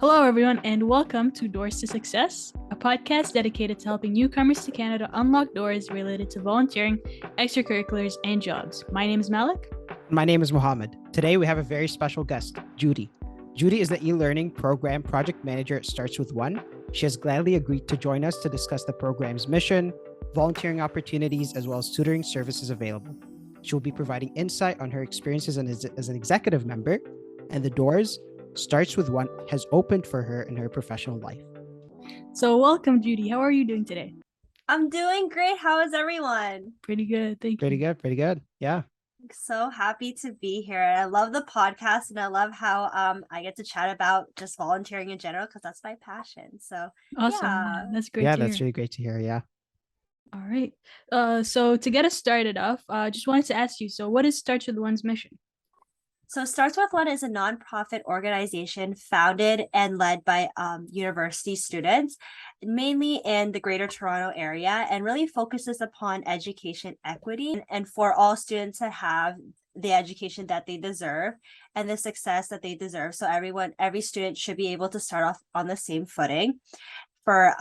Hello, everyone, and welcome to Doors to Success, a podcast dedicated to helping newcomers to Canada unlock doors related to volunteering, extracurriculars, and jobs. My name is Malik. My name is Mohammed. Today we have a very special guest, Judy. Judy is the e-learning program project manager at Starts With One. She has gladly agreed to join us to discuss the program's mission, volunteering opportunities, as well as tutoring services available. She will be providing insight on her experiences as an executive member and the doors Starts With One has opened for her in her professional life. So, welcome, Judy. How are you doing today? I'm doing great. How is everyone? Pretty good. Thank you. Pretty good. Yeah. So happy to be here. I love the podcast and I love how I get to chat about just volunteering in general because that's my passion. So Awesome. yeah. That's great. Yeah, that's really great to hear. Yeah. All right. So to get us started off, I just wanted to ask you, so what is Starts With One's mission? So Starts With One is a nonprofit organization founded and led by university students, mainly in the Greater Toronto area, and really focuses upon education equity and for all students to have the education that they deserve and the success that they deserve. So every student should be able to start off on the same footing for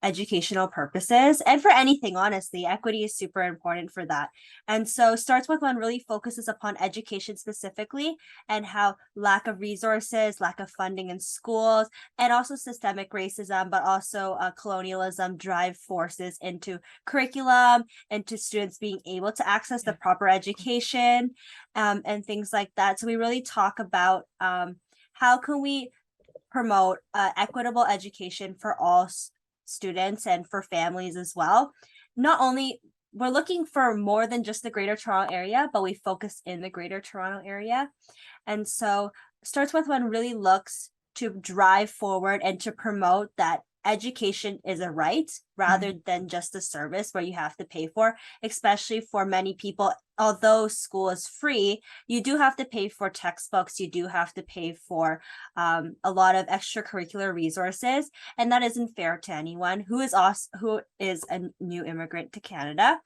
educational purposes and for anything. Honestly, equity is super important for that. And so Starts With One really focuses upon education specifically and how lack of resources, lack of funding in schools, and also systemic racism, but also colonialism drive forces into curriculum, into students being able to access the proper education, and things like that. So we really talk about how can we promote equitable education for all students and for families as well. Not only we're looking for more than just the Greater Toronto area, but we focus in the Greater Toronto area. And so Starts With One really looks to drive forward and to promote that education is a right rather than just a service where you have to pay for, especially for many people. Although school is free, you do have to pay for textbooks, you do have to pay for a lot of extracurricular resources, and that isn't fair to anyone who is a new immigrant to Canada.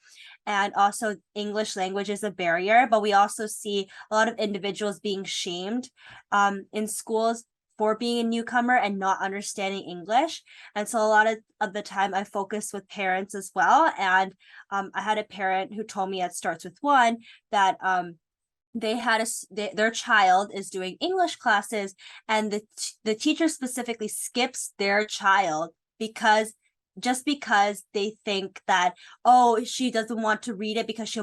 And also English language is a barrier, but we also see a lot of individuals being shamed in schools for being a newcomer and not understanding English. And so a lot of the time I focus with parents as well. And I had a parent who told me at Starts With One that their child is doing English classes and the teacher specifically skips their child because they think that, oh, she doesn't want to read it because she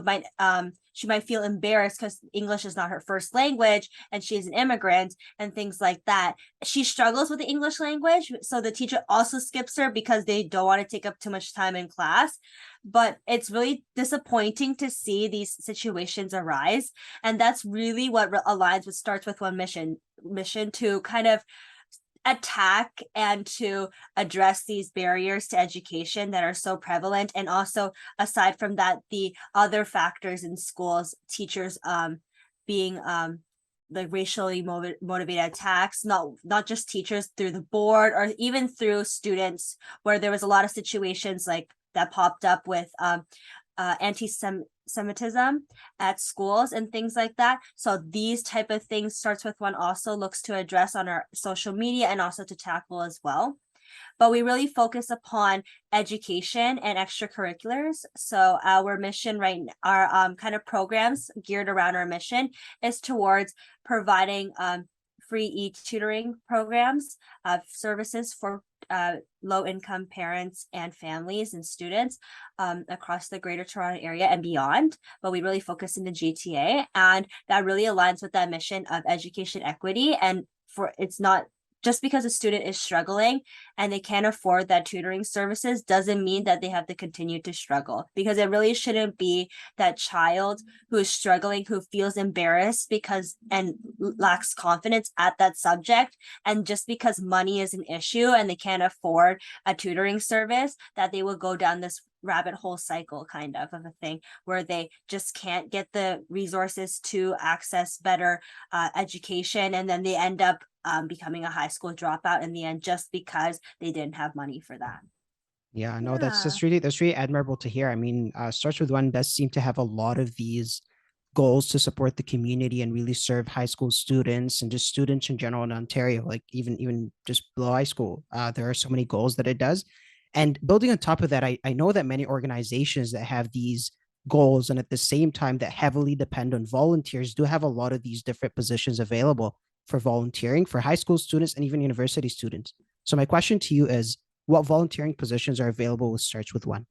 might feel embarrassed because English is not her first language and she's an immigrant and things like that. She struggles with the English language, so the teacher also skips her because they don't want to take up too much time in class. But it's really disappointing to see these situations arise, and that's really what aligns with Starts With One mission to kind of attack and to address these barriers to education that are so prevalent. And also, aside from that, the other factors in schools, teachers being the racially motivated attacks, not just teachers, through the board or even through students, where there was a lot of situations like that popped up with anti-Semitism at schools and things like that. So these type of things Starts With One also looks to address on our social media and also to tackle as well. But we really focus upon education and extracurriculars. So our mission our kind of programs geared around our mission is towards providing free e-tutoring programs, services for low-income parents and families and students across the Greater Toronto area and beyond. But we really focus in the GTA, and that really aligns with that mission of education equity. And it's not just because a student is struggling and they can't afford that tutoring services doesn't mean that they have to continue to struggle, because it really shouldn't be that child who is struggling, who feels embarrassed and lacks confidence at that subject. And just because money is an issue and they can't afford a tutoring service, that they will go down this rabbit hole cycle kind of a thing where they just can't get the resources to access better education, and then they end up becoming a high school dropout in the end just because they didn't have money for that. Yeah, no, that's really admirable to hear. I mean, Starts With One does seem to have a lot of these goals to support the community and really serve high school students and just students in general in Ontario, like even just below high school. There are so many goals that it does. And building on top of that, I know that many organizations that have these goals and at the same time that heavily depend on volunteers do have a lot of these different positions available for volunteering for high school students and even university students. So my question to you is, what volunteering positions are available with Starts With One?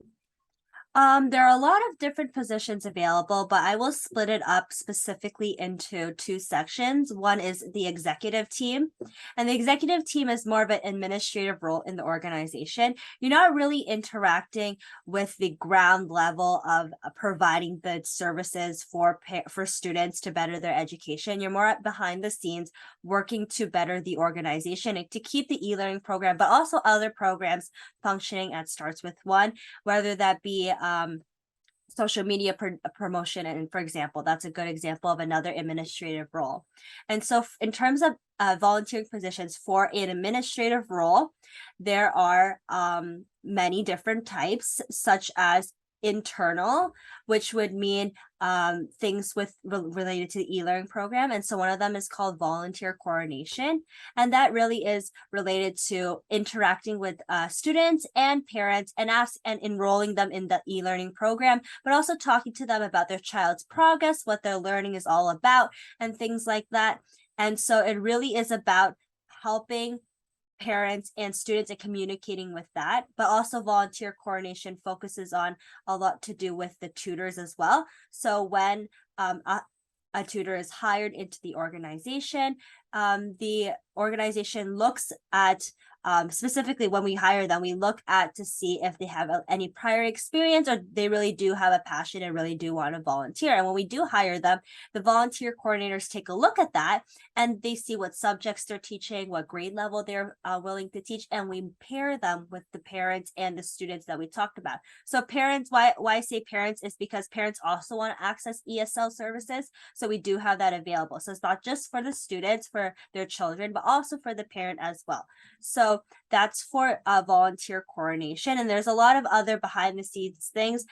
There are a lot of different positions available, but I will split it up specifically into two sections. One is the executive team, and the executive team is more of an administrative role in the organization. You're not really interacting with the ground level of providing the services for students to better their education. You're more behind the scenes working to better the organization and to keep the e-learning program, but also other programs functioning at Starts With One, whether that be social media promotion. And for example, that's a good example of another administrative role. And so in terms of volunteering positions for an administrative role, there are many different types, such as internal, which would mean things with related to the e-learning program. And so one of them is called volunteer coordination. And that really is related to interacting with students and parents and enrolling them in the e-learning program, but also talking to them about their child's progress, what their learning is all about, and things like that. And so it really is about helping parents and students and communicating with that, but also volunteer coordination focuses on a lot to do with the tutors as well. So when a tutor is hired into the organization looks at specifically when we hire them, we look at to see if they have any prior experience or they really do have a passion and really do want to volunteer. And when we do hire them, the volunteer coordinators take a look at that and they see what subjects they're teaching, what grade level they're willing to teach, and we pair them with the parents and the students that we talked about. So parents, why I say parents is because parents also want to access ESL services. So we do have that available. So it's not just for the students, for their children, but also for the parent as well. So that's for volunteer coordination. And there's a lot of other behind the scenes things,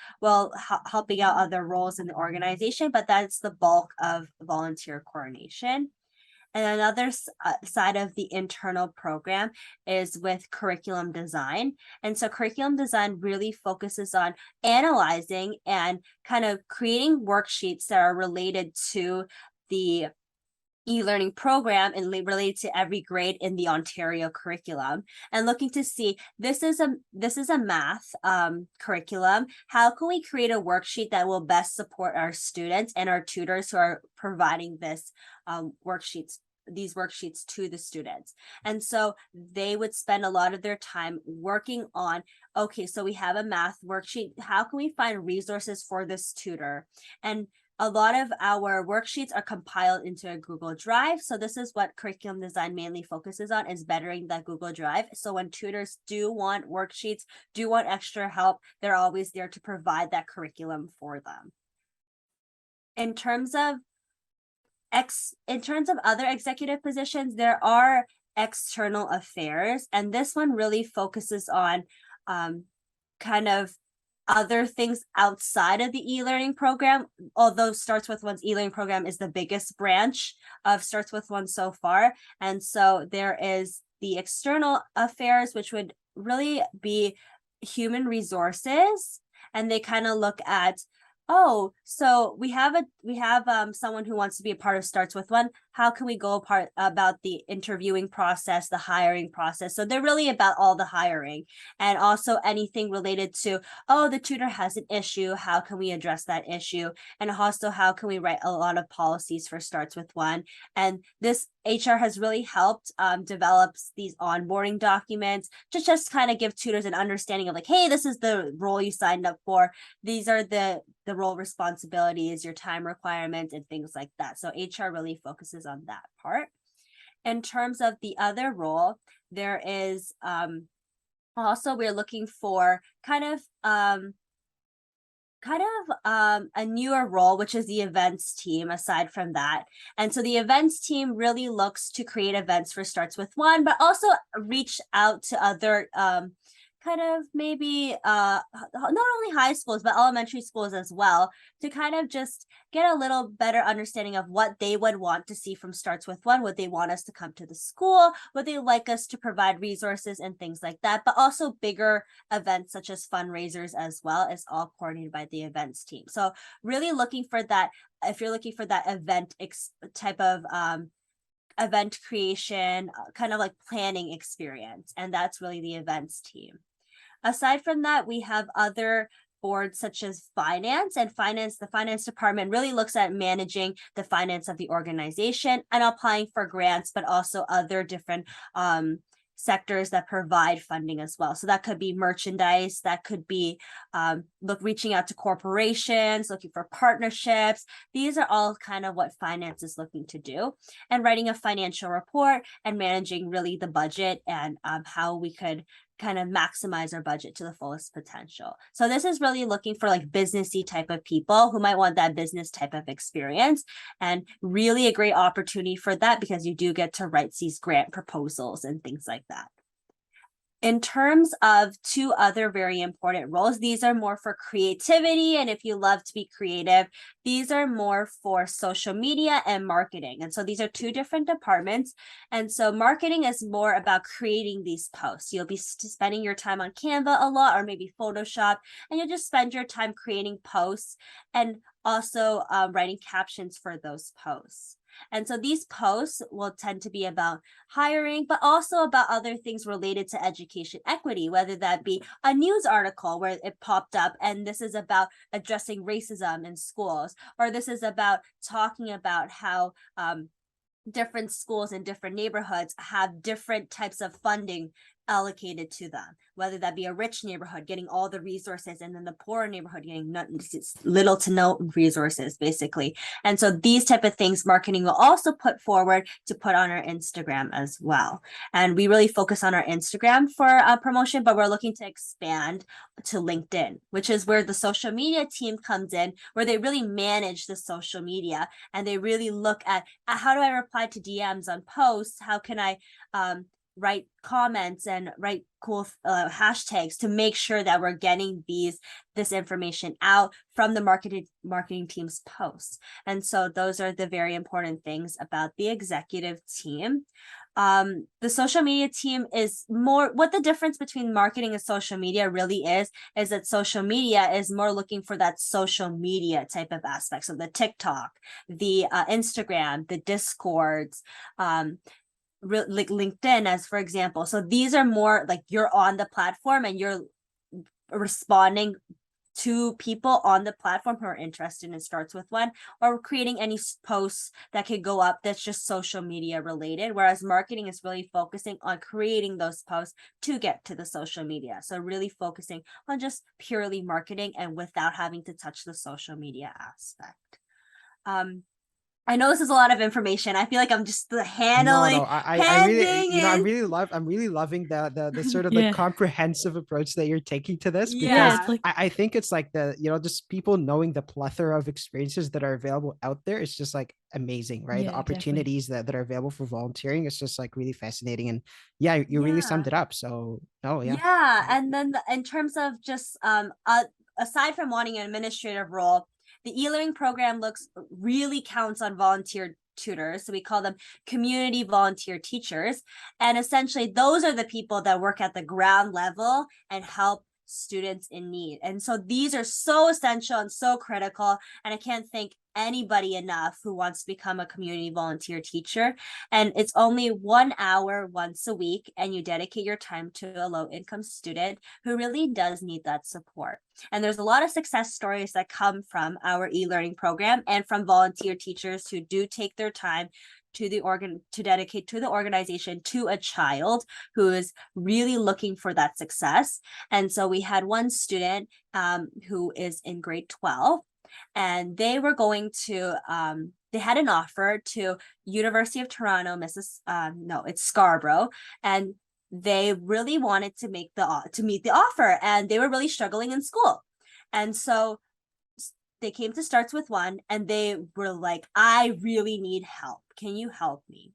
helping out other roles in the organization, but that's the bulk of volunteer coordination. And another side of the internal program is with curriculum design. And so curriculum design really focuses on analyzing and kind of creating worksheets that are related to the e-learning program and related to every grade in the Ontario curriculum, and looking to see this is a math curriculum. How can we create a worksheet that will best support our students and our tutors who are providing these worksheets to the students? And so they would spend a lot of their time working on, okay, so we have a math worksheet. How can we find resources for this tutor? And a lot of our worksheets are compiled into a Google Drive. So this is what curriculum design mainly focuses on, is bettering that Google Drive. So when tutors do want worksheets, do want extra help, they're always there to provide that curriculum for them. In terms of other executive positions, there are external affairs, and this one really focuses on kind of other things outside of the e-learning program, although Starts With One's e-learning program is the biggest branch of Starts With One so far. And so there is the external affairs, which would really be human resources. And they kind of look at, oh, so we have someone who wants to be a part of Starts With One. How can we go about the interviewing process, the hiring process? So they're really about all the hiring, and also anything related to, oh, the tutor has an issue. How can we address that issue? And also, how can we write a lot of policies for Starts With One? And this HR has really helped develop these onboarding documents to just kind of give tutors an understanding of like, hey, this is the role you signed up for. These are the role responsibilities, your time requirements, and things like that. So HR really focuses on that part. In terms of the other role, there is also we're looking for kind of a newer role, which is the events team aside from that. And so the events team really looks to create events for Starts With One, but also reach out to other kind of maybe not only high schools but elementary schools as well, to kind of just get a little better understanding of what they would want to see from Starts With One. Would they want us to come to the school? Would they like us to provide resources and things like that? But also bigger events such as fundraisers as well, is all coordinated by the events team. So really looking for that, if you're looking for that type of event creation, kind of like planning experience, and that's really the events team. Aside from that, we have other boards such as finance, and the finance department really looks at managing the finance of the organization and applying for grants, but also other different sectors that provide funding as well. So that could be merchandise, that could be reaching out to corporations, looking for partnerships. These are all kind of what finance is looking to do, and writing a financial report and managing really the budget, and how we could kind of maximize our budget to the fullest potential. So this is really looking for like businessy type of people who might want that business type of experience, and really a great opportunity for that, because you do get to write these grant proposals and things like that. In terms of two other very important roles, these are more for creativity. And if you love to be creative, these are more for social media and marketing. And so these are two different departments. And so marketing is more about creating these posts. You'll be spending your time on Canva a lot, or maybe Photoshop, and you'll just spend your time creating posts, and also writing captions for those posts. And so these posts will tend to be about hiring, but also about other things related to education equity, whether that be a news article where it popped up and this is about addressing racism in schools, or this is about talking about how different schools in different neighborhoods have different types of funding allocated to them, whether that be a rich neighborhood getting all the resources, and then the poor neighborhood getting little to no resources, basically. And so these type of things marketing will also put forward to put on our Instagram as well. And we really focus on our Instagram for promotion, but we're looking to expand to LinkedIn, which is where the social media team comes in, where they really manage the social media, and they really look at how do I reply to DMs on posts? How can I write comments and write cool hashtags to make sure that we're getting this information out from the marketing team's posts. And so those are the very important things about the executive team. The social media team is more, what the difference between marketing and social media really is that social media is more looking for that social media type of aspect. So the TikTok, the Instagram, the Discords, like LinkedIn, as for example. So these are more like you're on the platform and you're responding to people on the platform who are interested in Starts With One, or creating any posts that could go up that's just social media related, whereas marketing is really focusing on creating those posts to get to the social media. So really focusing on just purely marketing and without having to touch the social media aspect. I know this is a lot of information. I feel like I'm just handling. No, I really, it. I'm really loving the sort of Yeah. like comprehensive approach that you're taking to this, because Yeah, it's like I think it's like just people knowing the plethora of experiences that are available out there. It's just like amazing, right? Yeah, The exactly. opportunities that are available for volunteering. It's just like really fascinating. And yeah, you really summed it up. So Yeah, and then in terms of just aside from wanting an administrative role, the e-learning program really counts on volunteer tutors. So we call them community volunteer teachers. And essentially those are the people that work at the ground level and help students in need. And so these are so essential and so critical. And I can't thank anybody enough who wants to become a community volunteer teacher. And it's only 1 hour once a week, and you dedicate your time to a low income student who really does need that support. And there's a lot of success stories that come from our e-learning program and from volunteer teachers who do take their time to dedicate to the organization, to a child who is really looking for that success. And so we had one student who is in grade 12, and they were going to they had an offer to University of Toronto, it's Scarborough, and they really wanted to meet the offer, and they were really struggling in school. And so they came to Starts With One, and they were like, I really need help. Can you help me?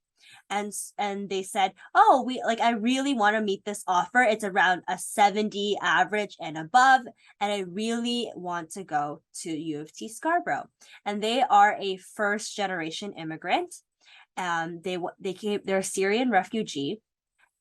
and they said, oh, I really want to meet this offer. It's around a 70 average and above, and I really want to go to U of T Scarborough. And they are a first generation immigrant. They're a Syrian refugee.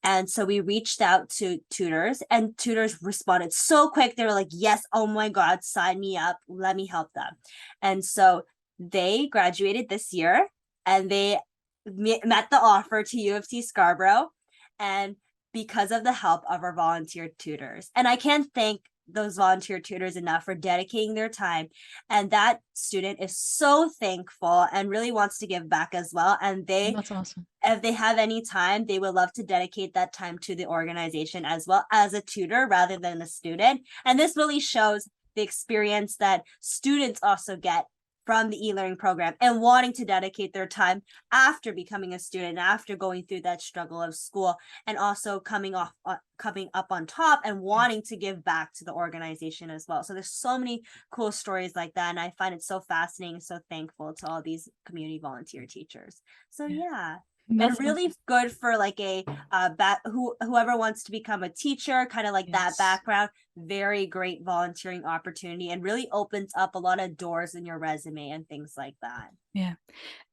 And so we reached out to tutors, and tutors responded so quick. They were like, yes, oh my God, sign me up. Let me help them. And so they graduated this year, and they met the offer to U of T Scarborough, and because of the help of our volunteer tutors. And I can't thank those volunteer tutors enough for dedicating their time. And that student is so thankful and really wants to give back as well. And That's awesome. if they have any time, they would love to dedicate that time to the organization as well as a tutor rather than a student. And this really shows the experience that students also get from the e-learning program and wanting to dedicate their time after becoming a student, after going through that struggle of school, and also coming up on top and wanting to give back to the organization as well. So there's so many cool stories like that, and I find it so fascinating, so thankful to all these community volunteer teachers. So yeah. That's And really awesome. good for like a whoever wants to become a teacher, kind of like that Yes. background. Very great volunteering opportunity, and really opens up a lot of doors in your resume and things like that. Yeah.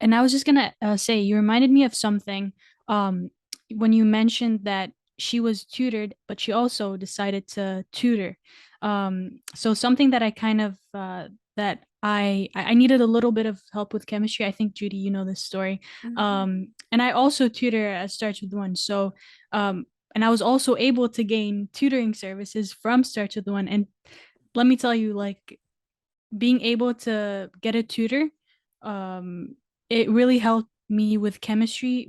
And I was just gonna say, you reminded me of something when you mentioned that she was tutored, but she also decided to tutor. So something that I kind of that I needed a little bit of help with chemistry. I think Judy, you know this story. And I also tutor at Starts with One. So and I was also able to gain tutoring services from Starts with One. And let me tell you, like being able to get a tutor, um, it really helped me with chemistry.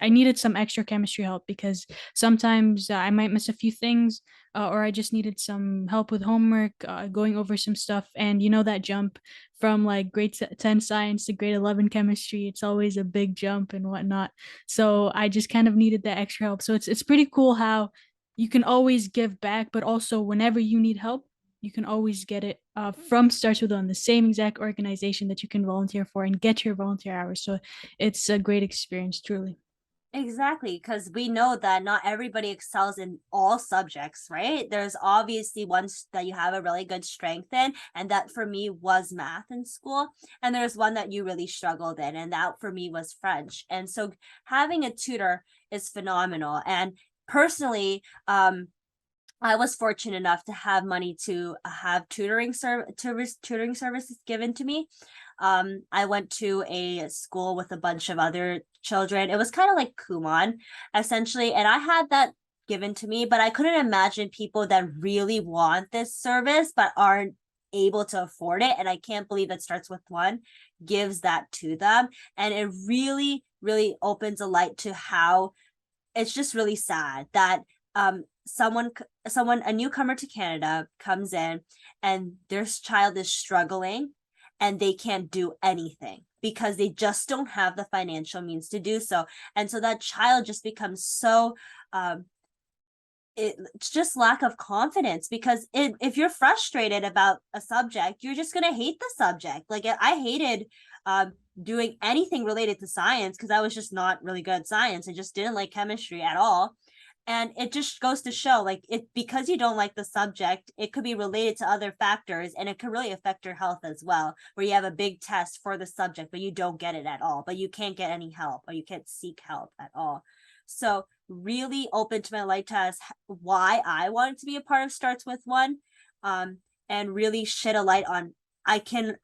I needed some extra chemistry help because sometimes I might miss a few things, or I just needed some help with homework, going over some stuff. And you know that jump from like grade 10 science to grade 11 chemistry, it's always a big jump and whatnot. So I just kind of needed that extra help. So it's pretty cool how you can always give back, but also whenever you need help, you can always get it from Starts With One, the same exact organization that you can volunteer for and get your volunteer hours. So it's a great experience, truly. Exactly, because we know that not everybody excels in all subjects, right? There's obviously ones that you have a really good strength in, and that for me was math in school. And there's one that you really struggled in, and that for me was French. And so having a tutor is phenomenal. And personally, I was fortunate enough to have money to have tutoring services given to me. I went to a school with a bunch of other children. It was kind of like Kumon, essentially, and I had that given to me, but I couldn't imagine people that really want this service but aren't able to afford it. And I can't believe that Starts With One gives that to them. And it really, really opens a light to how it's just really sad that someone a newcomer to Canada comes in and their child is struggling and they can't do anything because they just don't have the financial means to do so. And so that child just becomes so it's just lack of confidence, because if you're frustrated about a subject, you're just going to hate the subject. Like I hated doing anything related to science because I was just not really good at science. I just didn't like chemistry at all. And it just goes to show, like, because you don't like the subject, it could be related to other factors, and it could really affect your health as well, where you have a big test for the subject, but you don't get it at all, but you can't get any help, or you can't seek help at all. So really open to my light test why I wanted to be a part of Starts With One, and really shed a light on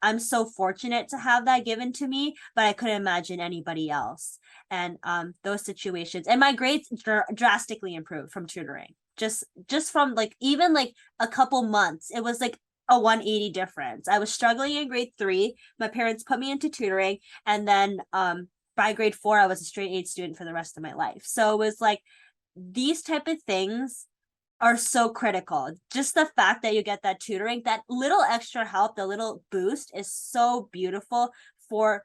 I'm so fortunate to have that given to me, but I couldn't imagine anybody else. And those situations, and my grades drastically improved from tutoring, just from like even like a couple months. It was like a 180 difference. I was struggling in grade 3. My parents put me into tutoring, and then by grade 4 I was a straight A student for the rest of my life. So it was like these type of things are so critical. Just the fact that you get that tutoring, that little extra help, the little boost is so beautiful for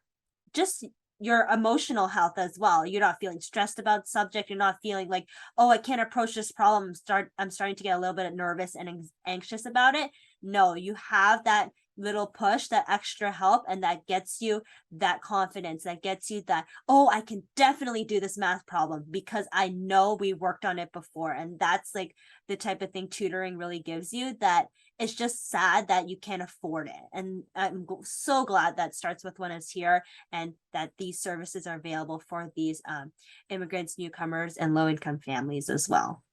just your emotional health as well. You're not feeling stressed about subject. You're not feeling like, oh, I can't approach this problem. I'm starting to get a little bit nervous and anxious about it. No, you have that little push, that extra help, and that gets you that confidence, that gets you that, oh, I can definitely do this math problem because I know we worked on it before. And that's like the type of thing tutoring really gives you, that it's just sad that you can't afford it. And I'm so glad that Starts With One is here, and that these services are available for these immigrants, newcomers, and low income families as well.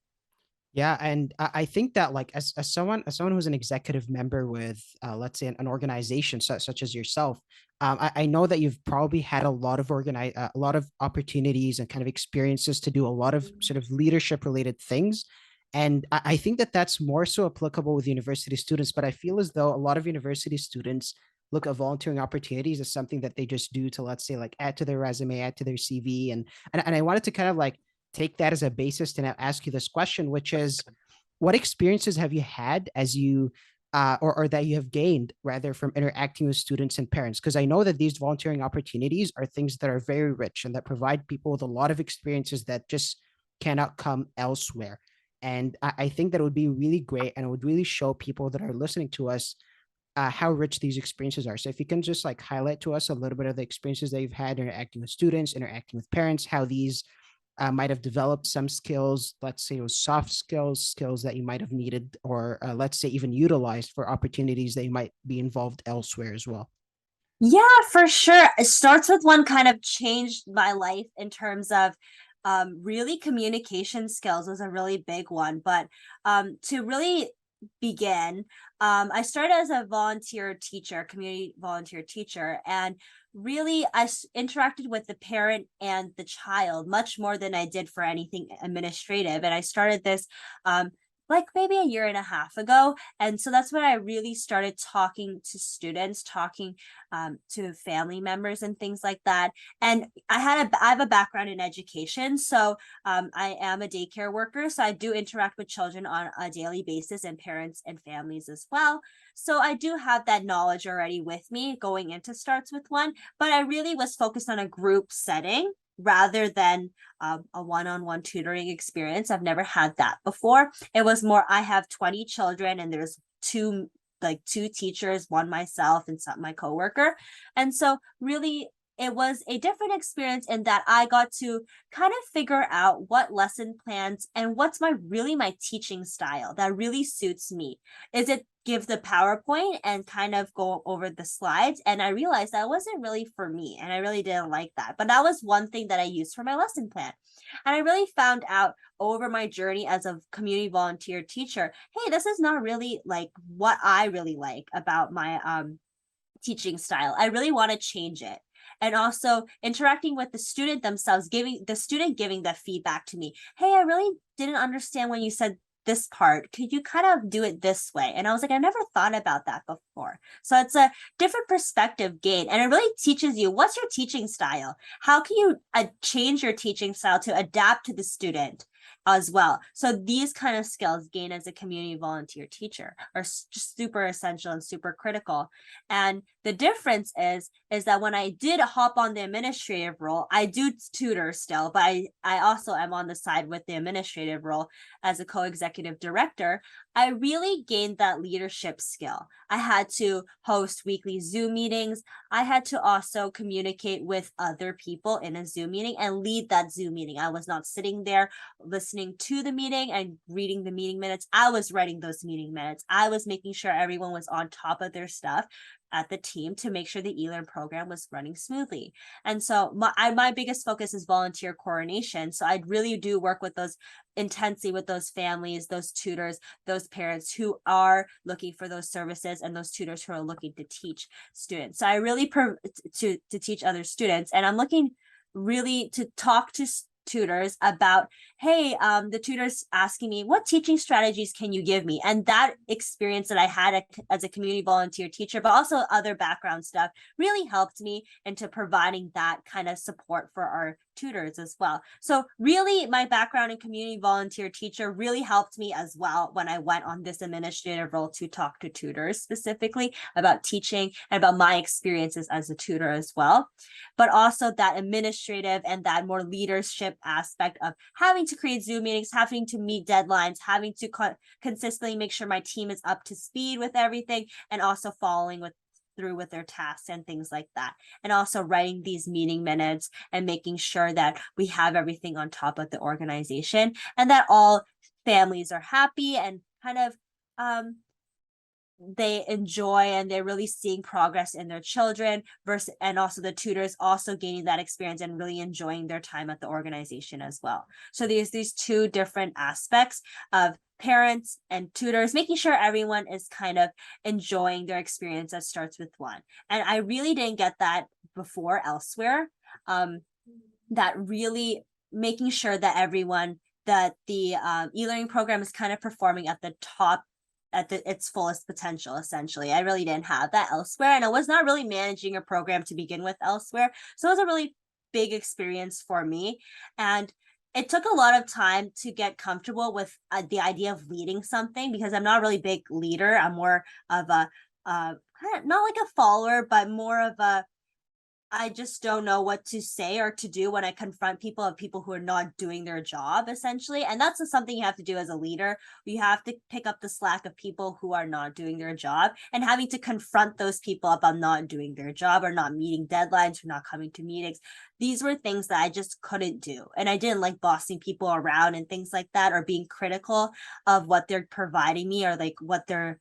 Yeah, and I think that like as someone who's an executive member with let's say an organization such as yourself, I know that you've probably had a lot of a lot of opportunities and kind of experiences to do a lot of sort of leadership related things, and I think that that's more so applicable with university students. But I feel as though a lot of university students look at volunteering opportunities as something that they just do to, let's say, like add to their resume, add to their CV, and I wanted to kind of like take that as a basis to now ask you this question, which is, what experiences have you had as you, or that you have gained rather from interacting with students and parents? Because I know that these volunteering opportunities are things that are very rich and that provide people with a lot of experiences that just cannot come elsewhere. And I think that it would be really great and it would really show people that are listening to us how rich these experiences are. So if you can just like highlight to us a little bit of the experiences that you've had interacting with students, interacting with parents, how these might have developed some skills, let's say it was soft skills, skills that you might have needed, or let's say even utilized for opportunities that you might be involved elsewhere as well. Yeah, for sure. It Starts With One kind of changed my life in terms of really communication skills was a really big one. But to really begin, I started as a volunteer teacher, community volunteer teacher, and really interacted with the parent and the child much more than I did for anything administrative. And I started this like maybe a year and a half ago. And so that's when I really started talking to students, talking to family members and things like that. And I have a background in education, so I am a daycare worker, so I do interact with children on a daily basis, and parents and families as well. So I do have that knowledge already with me going into Starts With One, but I really was focused on a group setting rather than a one-on-one tutoring experience. I've never had that before. It was more, I have 20 children and there's two teachers, one myself and some my coworker. And so really it was a different experience in that I got to kind of figure out what lesson plans and what's my teaching style that really suits me. Is it give the PowerPoint and kind of go over the slides? And I realized that wasn't really for me, and I really didn't like that. But that was one thing that I used for my lesson plan. And I really found out over my journey as a community volunteer teacher, hey, this is not really like what I really like about my teaching style. I really want to change it. And also interacting with the student themselves, giving the feedback to me. Hey, I really didn't understand when you said this part. Could you kind of do it this way? And I was like, I never thought about that before. So it's a different perspective gain. And it really teaches you, what's your teaching style? How can you change your teaching style to adapt to the student as well? So these kind of skills gained as a community volunteer teacher are just super essential and super critical. And the difference is that when I did hop on the administrative role, I do tutor still, but I also am on the side with the administrative role as a co-executive director. I really gained that leadership skill. I had to host weekly Zoom meetings. I had to also communicate with other people in a Zoom meeting and lead that Zoom meeting. I was not sitting there listening to the meeting and reading the meeting minutes. I was writing those meeting minutes. I was making sure everyone was on top of their stuff at the team to make sure the eLearn program was running smoothly. And so my biggest focus is volunteer coordination. So I really do work with those intensely with those families, those tutors, those parents who are looking for those services, and those tutors who are looking to teach students. So I really to teach other students, and I'm looking really to talk to tutors about, hey, the tutors asking me, what teaching strategies can you give me? And that experience that I had as a community volunteer teacher, but also other background stuff, really helped me into providing that kind of support for our tutors as well. So really my background in community volunteer teacher really helped me as well when I went on this administrative role to talk to tutors specifically about teaching and about my experiences as a tutor as well. But also that administrative and that more leadership aspect of having having to create Zoom meetings, having to meet deadlines, having to consistently make sure my team is up to speed with everything, and also following through with their tasks and things like that. And also writing these meeting minutes and making sure that we have everything on top of the organization and that all families are happy and kind of they enjoy and they're really seeing progress in their children versus, and also the tutors also gaining that experience and really enjoying their time at the organization as well. So there's these two different aspects of parents and tutors, making sure everyone is kind of enjoying their experience that starts with one. And I really didn't get that before elsewhere. That really making sure that everyone, that the e-learning program is kind of performing at the top at its fullest potential. Essentially, I really didn't have that elsewhere, and I was not really managing a program to begin with elsewhere, so it was a really big experience for me. And it took a lot of time to get comfortable with the idea of leading something, because I'm not a really big leader. I'm more of a kind of not like a follower, but more of a, I just don't know what to say or to do when I confront people who are not doing their job, essentially. And that's something you have to do as a leader. You have to pick up the slack of people who are not doing their job and having to confront those people about not doing their job or not meeting deadlines or not coming to meetings. These were things that I just couldn't do. And I didn't like bossing people around and things like that, or being critical of what they're providing me, or like what they're,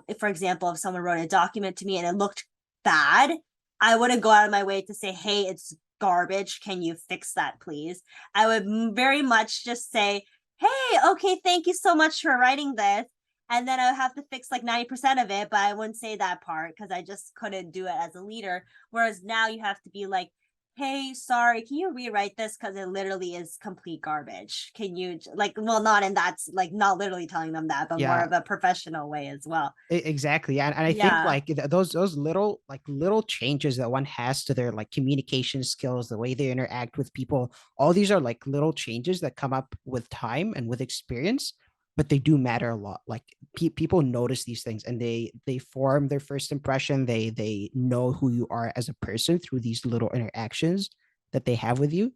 if, for example, if someone wrote a document to me and it looked bad, I wouldn't go out of my way to say, hey, it's garbage. Can you fix that, please? I would very much just say, hey, okay, thank you so much for writing this. And then I would have to fix like 90% of it, but I wouldn't say that part because I just couldn't do it as a leader. Whereas now you have to be like, hey, sorry, can you rewrite this? Because it literally is complete garbage. Can you, like, well, not in that's like not literally telling them that, but more Yeah, of a professional way as well. exactly. And I think Yeah, like those little changes that one has to their like communication skills, the way they interact with people, all these are like little changes that come up with time and with experience, but they do matter a lot. Like people notice these things and they form their first impression. They know who you are as a person through these little interactions that they have with you.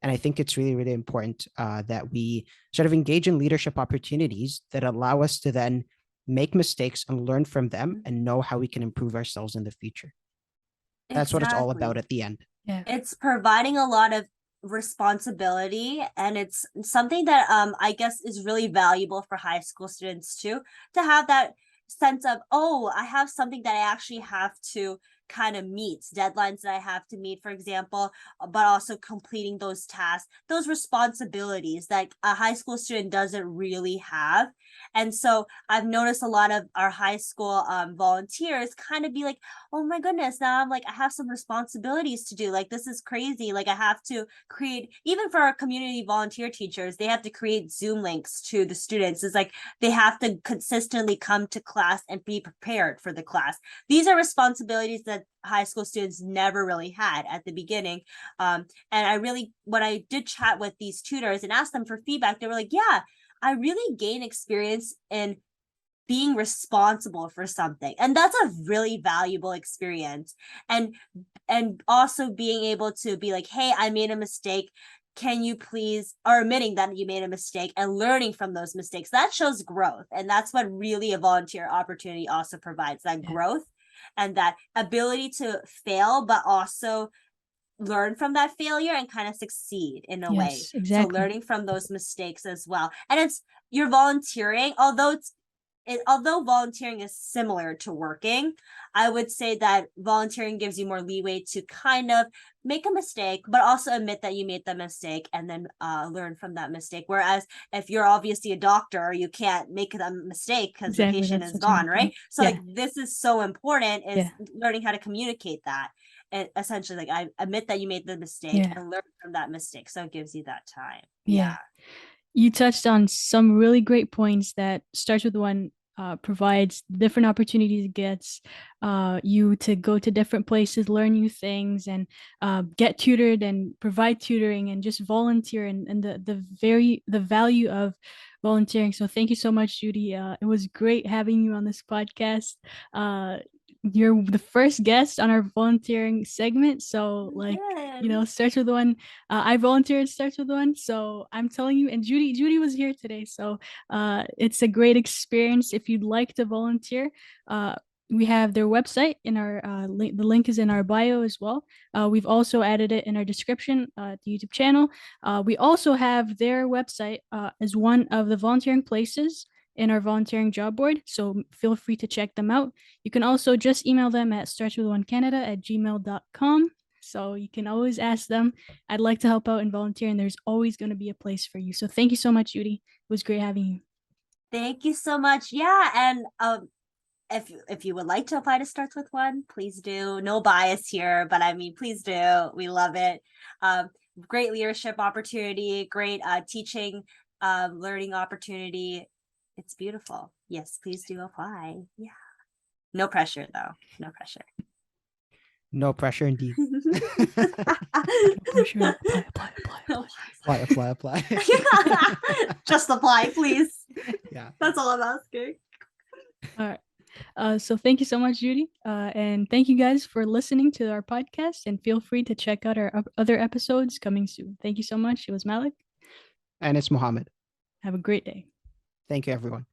And I think it's really, really important that we sort of engage in leadership opportunities that allow us to then make mistakes and learn from them and know how we can improve ourselves in the future. That's what it's all about exactly. at the end. Yeah. It's providing a lot of responsibility, and it's something that I guess is really valuable for high school students too, to have that sense of, oh, I have something that I actually have to kind of meet, deadlines that I have to meet, for example, but also completing those tasks, those responsibilities that a high school student doesn't really have. And so I've noticed a lot of our high school volunteers kind of be like, oh my goodness, now I'm like, I have some responsibilities to do. Like, this is crazy. Like, I have to create, even for our community volunteer teachers, they have to create Zoom links to the students. It's like they have to consistently come to class and be prepared for the class. These are responsibilities that high school students never really had at the beginning. And I really, when I did chat with these tutors and asked them for feedback, they were like, yeah, I really gain experience in being responsible for something, and that's a really valuable experience. And also being able to be like, hey, I made a mistake, can you please, or admitting that you made a mistake and learning from those mistakes, that shows growth. And that's what really a volunteer opportunity also provides, that Yeah. growth and that ability to fail but also learn from that failure and kind of succeed in a way. Yes, So exactly. learning from those mistakes as well. And it's, you're volunteering, although volunteering is similar to working, I would say that volunteering gives you more leeway to kind of make a mistake, but also admit that you made the mistake and then learn from that mistake. Whereas if you're obviously a doctor, you can't make a mistake because the Exactly. patient That's is such a gone, good right? point. So Yeah. like this is so important, Yeah. is learning how to communicate that. And essentially, like, I admit that you made the mistake Yeah. and learn from that mistake. So it gives you that time. Yeah. Yeah. You touched on some really great points that starts with one, provides different opportunities, gets you to go to different places, learn new things, and get tutored and provide tutoring and just volunteer, and the value of volunteering. So thank you so much, Judy. It was great having you on this podcast. Uh, You're the first guest on our volunteering segment. So, like, Good. starts with one. I volunteered, starts with one. So I'm telling you, and Judy was here today. So it's a great experience. If you'd like to volunteer, we have their website in our link. The link is in our bio as well. We've also added it in our description, the YouTube channel. We also have their website as one of the volunteering places in our volunteering job board. So feel free to check them out. You can also just email them at startswithonecanada@gmail.com. So you can always ask them. I'd like to help out and volunteer, and there's always going to be a place for you. So thank you so much, Judy. It was great having you. Thank you so much. Yeah, and if you would like to apply to Starts with One, please do. No bias here, but I mean, please do. We love it. Great leadership opportunity, great teaching, learning opportunity. It's beautiful. Yes, please do apply. Yeah. No pressure though. No pressure. No pressure indeed. No pressure. Apply. Just apply, please. Yeah. That's all I'm asking. All right. So thank you so much, Judy. And thank you guys for listening to our podcast. And feel free to check out our other episodes coming soon. Thank you so much. It was Malik. And it's Mohammed. Have a great day. Thank you, everyone.